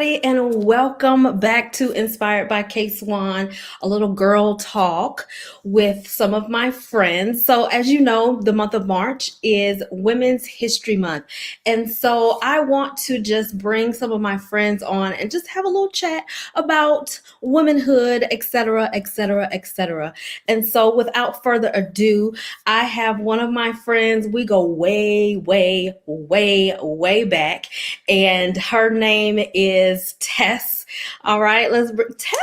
Hi, and welcome back to Inspired by K Swan, a little girl talk with some of my friends. So, as you know, the month of March is Women's History Month. And so, I want to just bring some of my friends on and just have a little chat about womanhood, etc., etc., etc. And so, without further ado, I have one of my friends. We go way, way, way, way back, and her name is Tess. All right, let's bring Tess.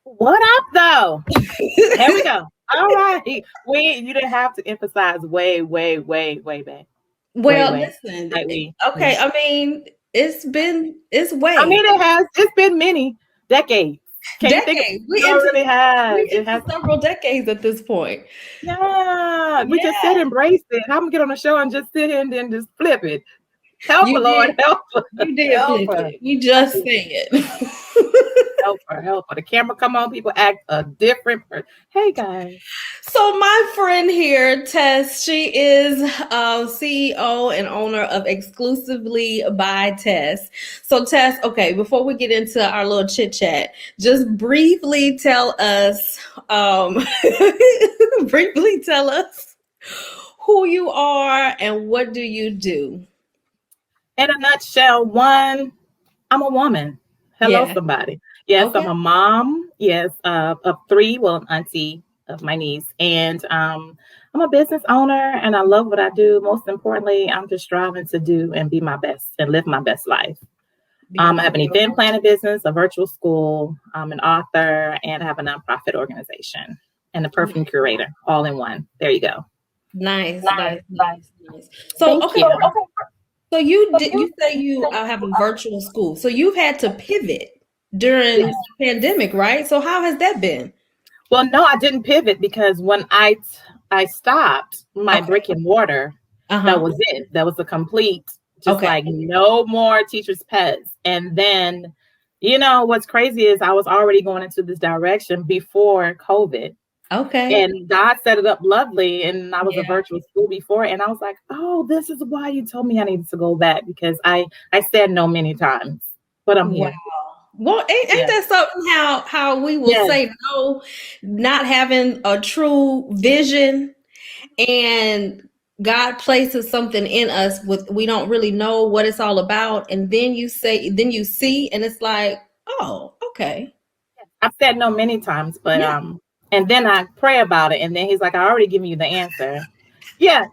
What up, though? Here we go. All right. You didn't have to emphasize way, way, way, way back. Way, Well, way. listen. Like we. Yeah. Okay, I mean, it's I way mean, it's been many decades. Can you think of decades. We no, it into really has. we It has. into several decades at this point. Yeah. We just said Yeah, embrace it. I'm gonna get on the show and just sit here and then just flip it. Help her, you Lord. did. Help her. You did Help flip her. it. You just said it. Help her. Help her. The camera come on, people act a different person. Hey guys. So my friend here, Tess, she is CEO and owner of Exclusively by Tess. So Tess, okay, before we get into our little chit chat, just briefly tell us, briefly tell us who you are and what do you do. In a nutshell, one, I'm a woman. Hello, Yeah. somebody. Yes, I'm Okay. a mom. Yes, of three. Well, an auntie of my niece, and I'm a business owner, and I love what I do. Most importantly, I'm just striving to do and be my best and live my best life. I have an Beautiful. event planning business, a virtual school. I'm an author, and I have a nonprofit organization and a perfume curator, all in one. There you go. Nice, Nice, nice, nice. nice, nice. So Thank okay, you. so you say you have a virtual school. So you've had to pivot during Yes. the pandemic, right? So how has that been? Well, no, I didn't pivot because when I stopped my Okay. brick and mortar, that Uh-huh. was it. That was a complete, just Okay. like no more teachers' pets. And then, what's crazy is I was already going into this direction before COVID. Okay. And God set it up lovely. And I was a Yeah. virtual school before. And I was like, oh, this is why you told me I needed to go back because I said no many times. But I'm Wow. here. Well, ain't Yeah. that something how we will Yes. say no, not having a true vision, and God places something in us with we don't really know what it's all about, and then you see and it's like, oh, okay. I've said no many times, but Yeah. and then I pray about it, and then he's like, "I already given you the answer." Yeah,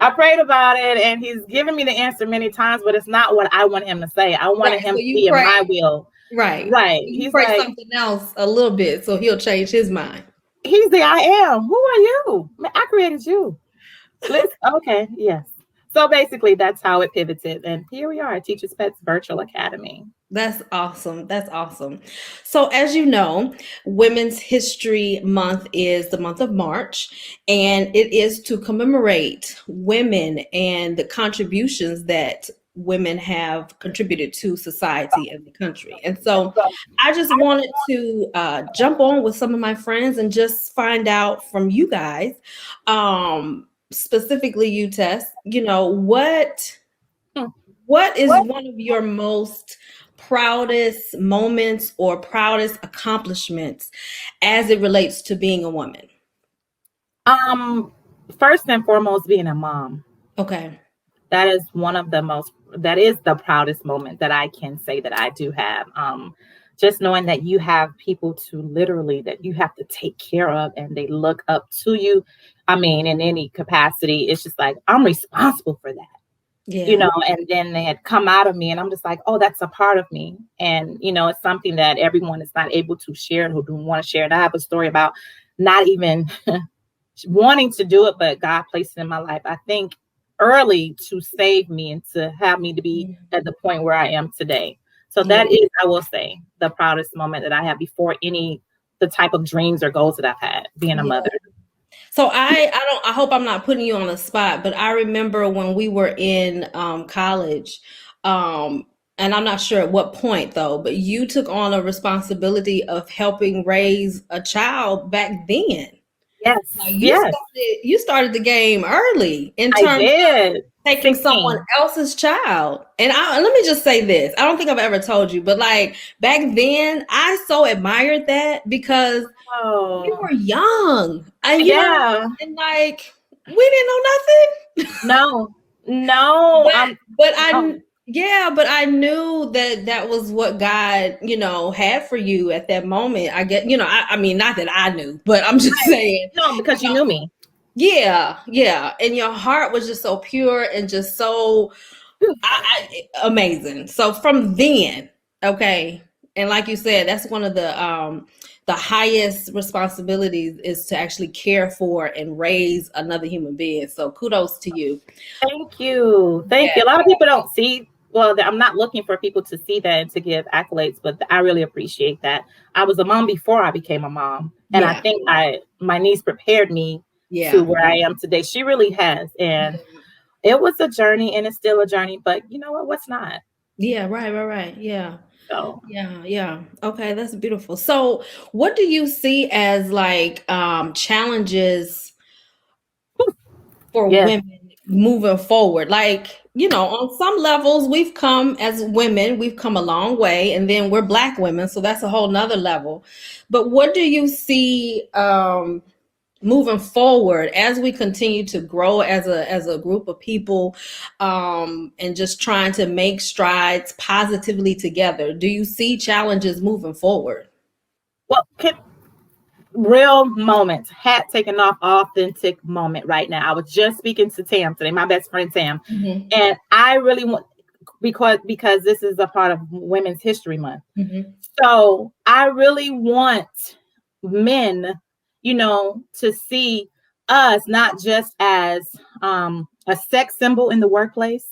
I prayed about it, and he's given me the answer many times, but it's not what I want him to say. I wanted Right. him So to you be in pray, my will. right. Right? You He's pray like, something else a little bit so he'll change his mind. he's the I am. Who are you? Man, I created you. Let's okay, yes. So basically, that's how it pivoted, and here we are, Teachers Pets Virtual Academy. That's awesome. That's awesome. So, as you know, Women's History Month is the month of March, and it is to commemorate women and the contributions that women have contributed to society and the country. And so, I just wanted to jump on with some of my friends and just find out from you guys, specifically you, Tess, Hmm. what is one of your most proudest moments or proudest accomplishments as it relates to being a woman? Um, First and foremost, being a mom. Okay. That is that is the proudest moment that I can say that I do have. Just knowing that you have people to literally that you have to take care of and they look up to you. I mean, in any capacity, it's just like I'm responsible for that, Yeah. and then they had come out of me and I'm just like, oh, that's a part of me. And, it's something that everyone is not able to share who don't want to share. And I have a story about not even wanting to do it, but God placed it in my life. I think early to save me and to have me to be at the point where I am today. So Yeah. that is, I will say, the proudest moment that I have before any the type of dreams or goals that I've had being a Yeah. mother. So I hope I'm not putting you on the spot, but I remember when we were in college, um, and I'm not sure at what point though, but you took on a responsibility of helping raise a child back then. Yes, Like yes, you started the game early in I terms did. taking someone 16. else's child. And let me just say this. I don't think I've ever told you, but like back then, I so admired that because we Oh, were young. And you know what I yeah. mean? And like we didn't know nothing. No, no, But I no. yeah, but I knew that that was what God, had for you at that moment. I get, I mean, not that I knew, but I'm just Right. saying, No, because you knew me. yeah, yeah. And your heart was just so pure and just so amazing. So from then, okay, and like you said, that's one of the highest responsibilities is to actually care for and raise another human being. So kudos to you. Thank you. Thank Yeah, you. A lot of people don't see, well, I'm not looking for people to see that and to give accolades, but I really appreciate that. I was a mom before I became a mom. And I yeah, think my niece prepared me to yeah, where I am today. She really has. And it was a journey and it's still a journey, but you know what? What's not? yeah. Right, right, right. Yeah. So, Yeah, yeah. Okay, that's beautiful. So, what do you see as like challenges for yes. women moving forward? Like, on some levels, we've come as women, we've come a long way, and then we're Black women, so that's a whole nother level. But what do you see moving forward as we continue to grow as a group of people, and just trying to make strides positively together? Do you see challenges moving forward? Well, real moments, hat taken off, authentic moment right now. I was just speaking to Tam today, my best friend Tam, Hmm. and I really want, because this is a part of Women's History Month. Hmm. So I really want men, to see us not just as a sex symbol in the workplace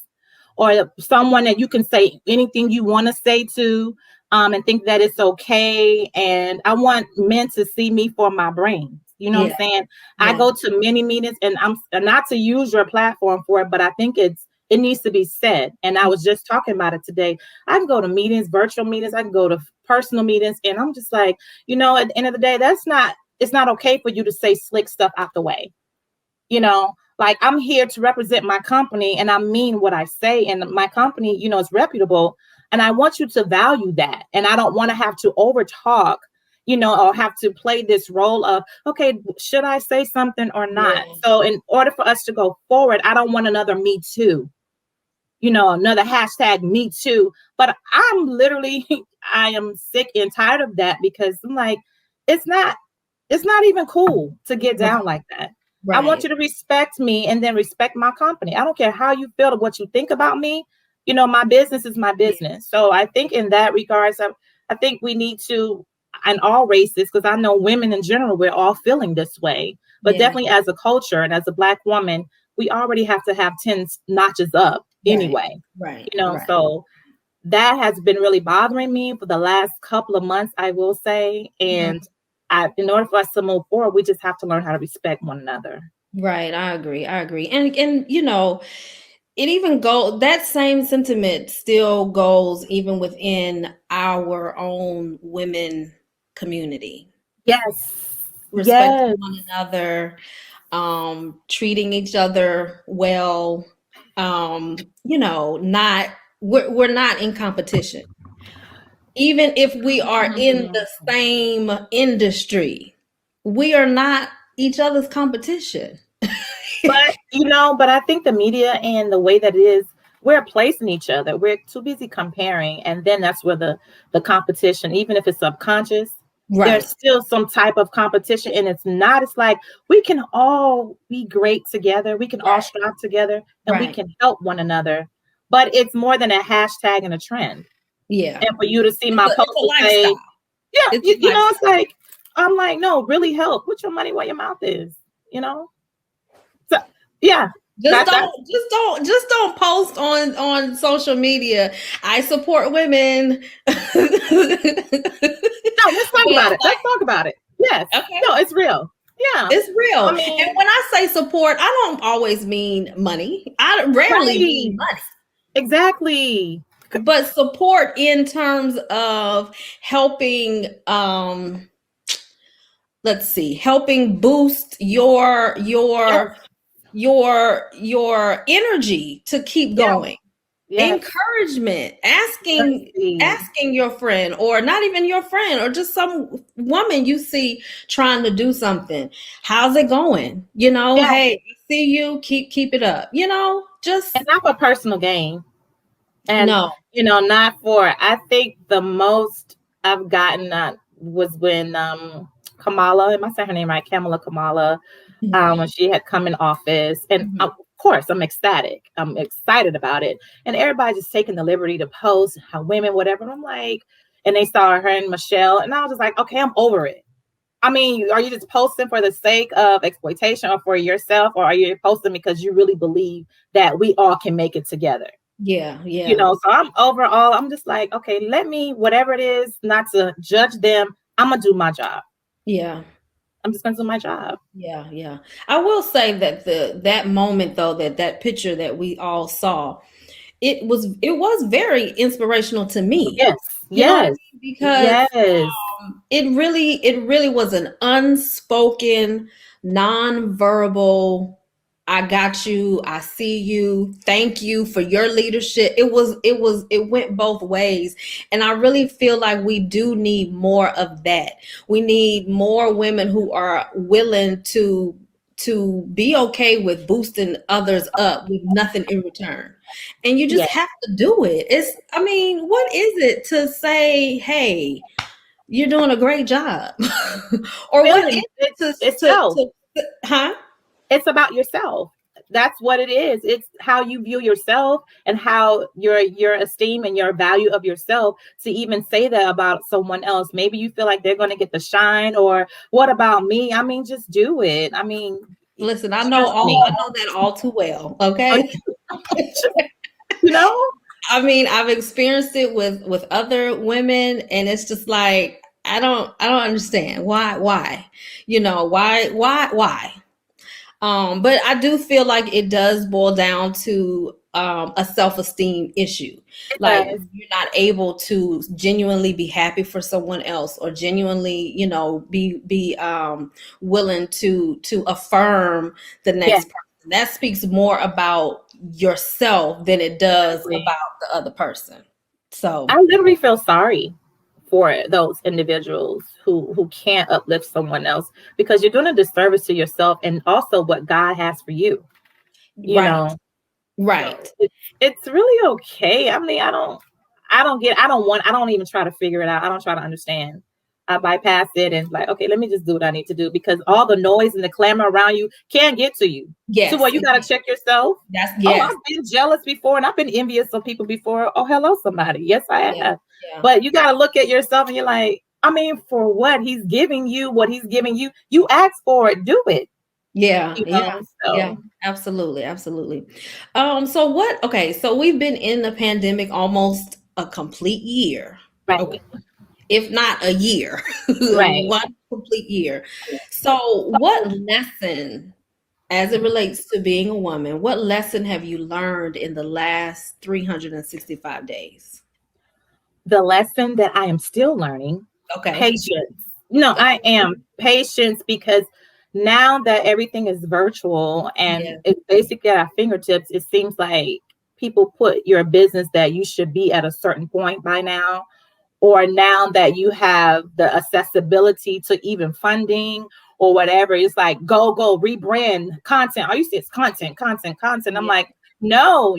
or someone that you can say anything you want to say to, and think that it's okay. And I want men to see me for my brains. You know what Yeah, I'm saying? I yeah, go to many meetings, and I'm not to use your platform for it, but I think it needs to be said. And I was just talking about it today. I can go to meetings, virtual meetings, I can go to personal meetings, and I'm just like, at the end of the day, it's not okay for you to say slick stuff out the way. Like, I'm here to represent my company and I mean what I say, and my company, is reputable, and I want you to value that. And I don't want to have to over talk, or have to play this role of, okay, should I say something or not? yeah, So in order for us to go forward, I don't want another me too, another hashtag me too. But I'm literally, I am sick and tired of that, because I'm like, it's not, it's not even cool to get right, down like that. I want right. you to respect me and then respect my company. I don't care how you feel or what you think about me. My business is my Yeah, business. So I think in that regards, I think we need to, in all races, because I know women in general, we're all feeling this way, but yeah, definitely as a culture and as a Black woman, we already have to have 10 notches up right, anyway. right, right. So that has been really bothering me for the last couple of months, I will say. And Mhm. in order for us to move forward, we just have to learn how to respect one another. Right, I agree. I agree. And it even go that same sentiment still goes even within our own women community. Yes. Respecting Yes. one another, treating each other well, not we're not in competition. Even if we are in the same industry, we are not each other's competition. But I think the media and the way that it is, we're placing each other. We're too busy comparing, and then that's where the competition, even if it's subconscious, there's Right, still some type of competition, and it's not. It's like we can all be great together. We can all right, strive together, and we right. can help one another. But it's more than a hashtag and a trend. Yeah. And for you to see It's my a post it's a and say, lifestyle. yeah, It's a it's lifestyle. like, I'm like, no, really help. Put your money where your mouth is. You know. So yeah, that's Just don't post on social media. I support women. no. Let's talk But about it. Let's talk about it. Yes. okay, No, it's real. Yeah. it's real. I And mean, when I say support, I don't always mean money. I rarely mean right. money. Exactly. But support in terms of helping let's see, helping boost your Yes, your energy to keep yes, going. yes. Encouragement, Mercy. asking your friend, or not even your friend, or just some woman you see trying to do something. How's it going? Yeah, Hey, I see you, keep it up. and Just not for personal gain. And no. not for. I think the most I've gotten was when Kamala, am I saying her name right? Kamala, when she had come in office, and of Mhm. course I'm ecstatic. I'm excited about it, and everybody just taking the liberty to post how women, whatever. And I'm like, and they saw her and Michelle, and I was just like, okay, I'm over it. I mean, are you just posting for the sake of exploitation or for yourself, or are you posting because you really believe that we all can make it together? Yeah, yeah, So I'm overall, I'm just like, okay, let me, whatever it is, not to judge them. I'm gonna do my job. yeah. I'm just gonna do my job. Yeah, yeah. I will say that that moment though, that picture that we all saw, it was very inspirational to me. Yes, You know what I yes, mean? Because yes, it really was an unspoken, nonverbal, I got you, I see you, thank you for your leadership. It went both ways. And I really feel like we do need more of that. We need more women who are willing to be okay with boosting others up with nothing in return. And you just yes. have to do it. I mean, what is it to say, hey, you're doing a great job? Or what Feeling is it it's self. huh? It's about yourself. That's what it is. It's how you view yourself and how your esteem and your value of yourself to even say that about someone else. Maybe you feel like they're going to get the shine, or what about me? I mean, just do it. I mean, Listen, trust me. I know that all too well. Okay. you know? I mean, I've experienced it with other women, and it's just like I don't understand why. Why? But I do feel like it does boil down to a self-esteem issue. It Like does. you're not able to genuinely be happy for someone else, or genuinely, be willing to affirm the Yeah, next person. That speaks more about yourself than it does exactly. about the other person. I So, literally feel sorry for those individuals who can't uplift someone else, because you're doing a disservice to yourself and also what God has for you. You right, know, so right. it's really okay. I mean, I don't even try to figure it out. I don't try to understand. I bypass it and like, okay, let me just do what I need to do, because all the noise and the clamor around you can get to you. To where Yes, you got to check yourself. that's Oh, yes, I've been jealous before and I've been envious of people before. Oh, hello, somebody. Yes, I yeah, have. yeah. But you got to look at yourself and you're like, I mean, for what what he's giving you, you ask for it, do it, Yeah, yeah, yeah, So, absolutely, absolutely. Okay, so we've been in the pandemic almost a complete year. Okay, right, if not a year, right. one complete year. So, what lesson, as it relates to being a woman, what lesson have you learned in the last 365 days? The lesson that I am still learning, Okay. patience. No, Okay. I am patience, because now that everything is virtual and Yeah. it's basically at our fingertips, it seems like people put your business that you should be at a certain point by now, or now that you have the accessibility to even funding or whatever. It's like, go rebrand content. All you see is content. I'm Yeah. like, no,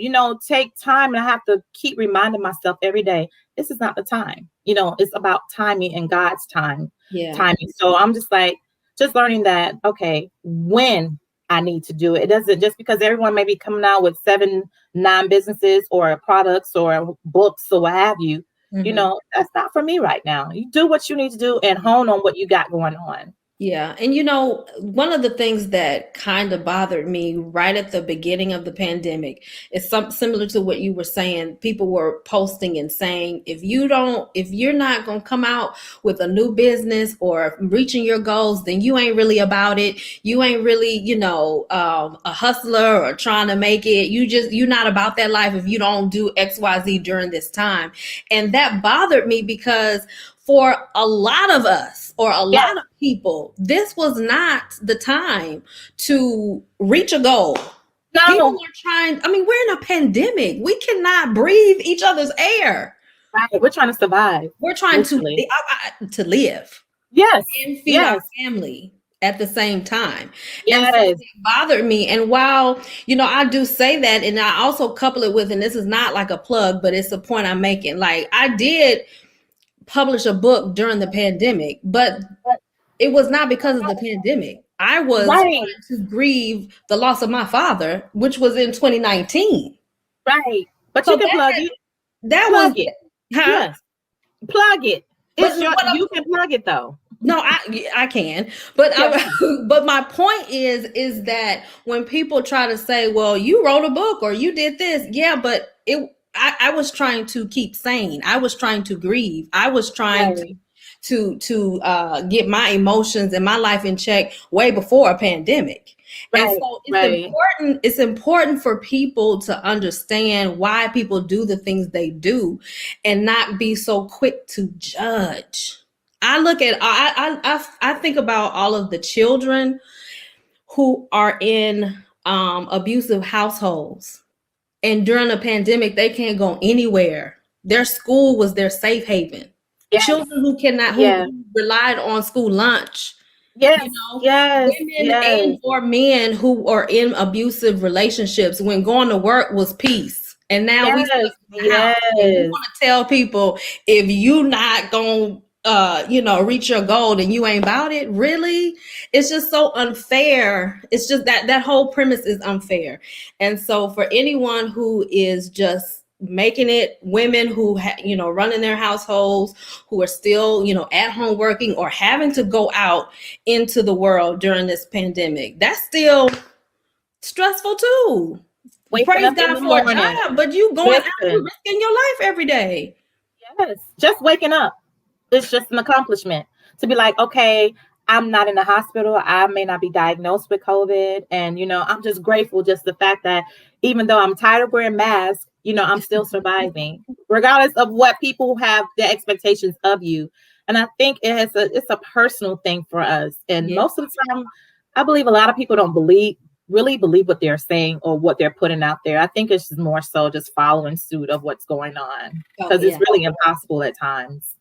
take time. And I have to keep reminding myself every day, this is not the time. It's about timing and God's Yeah. timing. So I'm just like, just learning that, okay, when I need to do it. It doesn't, just because everyone may be coming out with 7, 9 businesses or products or books or what have you, Mhm. that's not for me right now. You do what you need to do and hone on what you got going on. Yeah. And one of the things that kind of bothered me right at the beginning of the pandemic is similar to what you were saying. People were posting and saying, if you're not going to come out with a new business or reaching your goals, then you ain't really about it. You ain't really, a hustler or trying to make it. You're not about that life if you don't do XYZ during this time. And that bothered me because for a lot of us or a Yes. lot of people, this was not the time to reach a goal. People No. are trying, I mean, we're in a pandemic. We cannot breathe each other's air. Right. We're trying to survive. We're trying Literally. to live Yes. and feed our Yes. family at the same time. And so Yes. it bothered me. And while, I do say that, and I also couple it with, and this is not like a plug, but it's a point I'm making. Like, I did publish a book during the pandemic, but it was not because of the pandemic. I was Right. trying to grieve the loss of my father, which was in 2019. Right. But So you can plug it. that was, Plug it. huh? Yes. Plug it. But It's your, what you can plug it though. No, I can, but Yeah. but my point is that when people try to say, "Well, you wrote a book or you did this," yeah, but I was trying to keep sane. I was trying to grieve. I was trying Right. to get my emotions and my life in check way before a pandemic. And Right. so it's Right. important. It's important for people to understand why people do the things they do, and not be so quick to judge. I look at I think about all of the children who are in abusive households, and during the pandemic they can't go anywhere. Their school was their safe haven. Yes. Children who cannot Yeah. who relied on school lunch, Yes. Yes. women Yes. and or men who are in abusive relationships when going to work was peace. And now we stuck Yes. in the house. And you Yes. want to tell people if you not gonna reach your goal, then you ain't about it. Really? It's just so unfair. It's just that whole premise is unfair. And so for anyone who is just making it, women who running their households, who are still at home working or having to go out into the world during this pandemic, that's still stressful too. Waking Praise up in God the for a morning. job, but you going out, you Listen. risking your life every day. Yes. Just waking up. It's just an accomplishment to be like, okay, I'm not in the hospital. I may not be diagnosed with COVID. And, I'm just grateful just the fact that even though I'm tired of wearing masks, I'm still surviving, regardless of what people have the expectations of you. And I think it's a personal thing for us. And Yeah. most of the time, I believe a lot of people don't really believe what they're saying or what they're putting out there. I think it's just more so just following suit of what's going on, Oh because it's yeah. really impossible at times.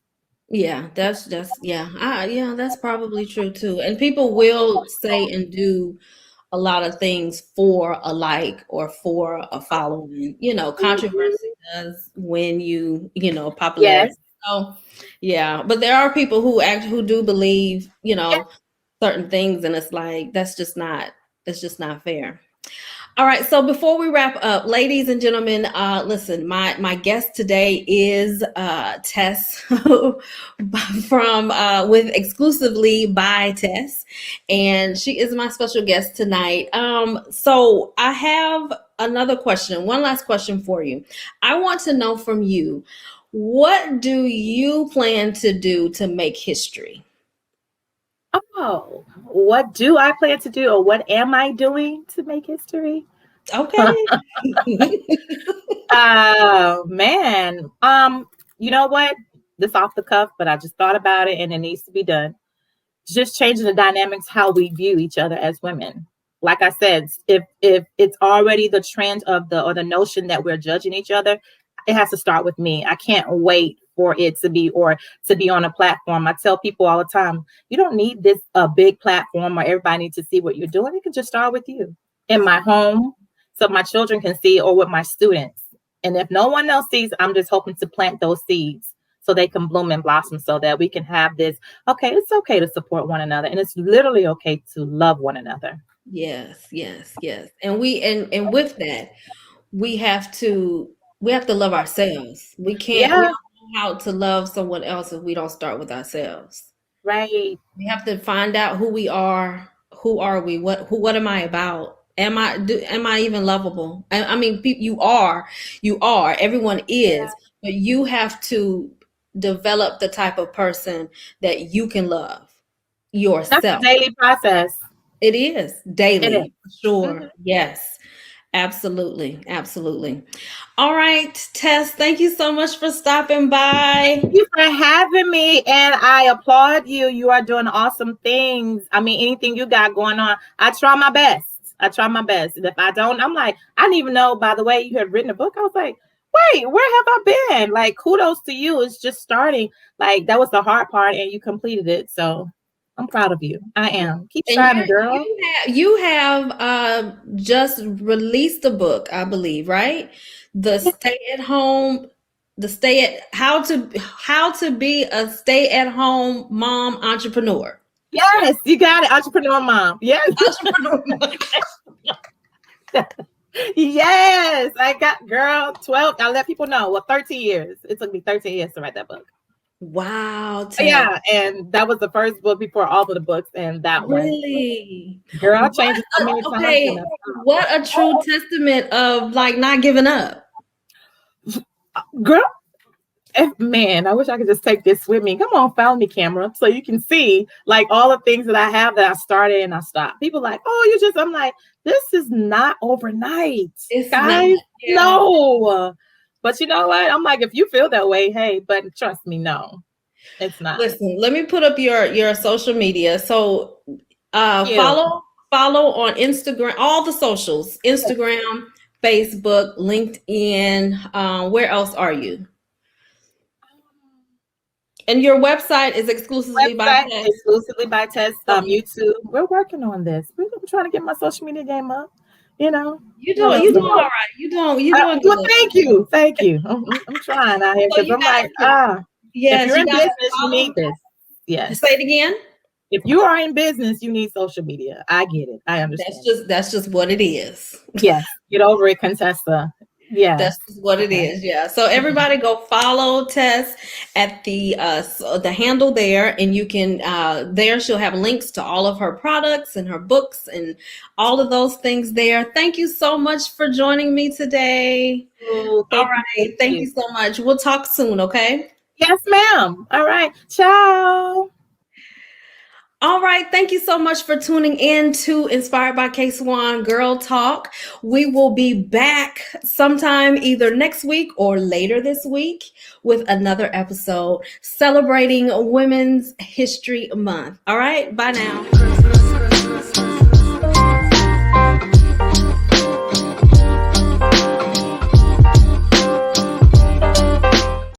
Yeah, that's just yeah, that's probably true too. And people will say and do a lot of things for a like or for a following. Controversy Mhm. does when popularity. Yes. So yeah, but there are people who do believe, Yeah. certain things, and it's like it's just not fair. All right, so before we wrap up, ladies and gentlemen, listen, my guest today is Tess from with exclusively by Tess, and she is my special guest tonight. So I have another question, one last question for you. I want to know from you, what do you plan to do to make history? Oh, what do I plan to do, or what am I doing to make history? Okay. Oh man. You know what? This off the cuff, but I just thought about it and it needs to be done. Just changing the dynamics how we view each other as women. Like I said, if it's already the trend of the notion that we're judging each other, it has to start with me. I can't wait for it to be on a platform. I tell people all the time, you don't need this a big platform where everybody needs to see what you're doing. It can just start with you in my home, so my children can see, or with my students. And if no one else sees, I'm just hoping to plant those seeds so they can bloom and blossom, so that we can have this. Okay, it's okay to support one another, and it's literally okay to love one another. Yes, yes, yes. And with that, we have to love ourselves. We Yeah, don't know how to love someone else if we don't start with ourselves. right. We have to find out who we are. Who are we? What am I about? Am I even lovable? I mean, you are. Everyone Yeah. is, but you have to develop the type of person that you can love That's a yourself. daily process. It is It is. daily, for Mhm. sure. Yes. Absolutely. Absolutely. All right, Tess, thank you so much for stopping by. Thank you for having me, and I applaud you. You are doing awesome things. I mean, anything you got going on, I try my best. I try my best. And if I don't, I'm like, I didn't even know, by the way, you had written a book. I was like, wait, where have I been? Like, kudos to you. It's just starting. Like, that was the hard part, and you completed it. So I'm proud of you. I am. Keep And shining, girl. you have just released a book, I believe, right? The stay at home, the stay at how to be a stay at home mom entrepreneur. Yes, you got it. Entrepreneur mom. Yes. Entrepreneur. Yes, I got girl 12. I let people know. Well, 13 years. It took me 13 years to write that book. Wow, Ted. Yeah, and that was the first book before all of the books, and that Really? one. Girl, I changed it so many times. Okay, what a true testament of like not giving up. Girl, man, I wish I could just take this with me. Come on, follow me, camera, so you can see like all the things that I have that I started and I stopped. People like, oh, you just, I'm like, this is not overnight. It's guys. not, yeah. No. But you know what? I'm like, if you feel that way, hey, but trust me, no, it's not. Listen, let me put up your social media. So follow on Instagram, all the socials, Instagram, Facebook, LinkedIn. Where else are you? And your website is exclusively by Tess. Exclusively by Tess. YouTube. We're working on this. We're trying to get my social media game up. You know, you doing all right. You doing good. Well, thank you. I'm trying out here because I'm like, yes, if you're in business, you need this. Yes. Say it again. If you are in business, you need social media. I get it. I understand. That's just what it is. Yes. Get over it, Contessa. Yeah, that's what it is. Yeah. So everybody go follow Tess at the handle there, and you can there she'll have links to all of her products and her books and all of those things there. Thank you so much for joining me today. All right. Thank you so much. We'll talk soon, okay? Yes, ma'am. All right. Ciao. All right. Thank you so much for tuning in to Inspired by K-Swan Girl Talk. We will be back sometime either next week or later this week with another episode celebrating Women's History Month. All right. Bye now.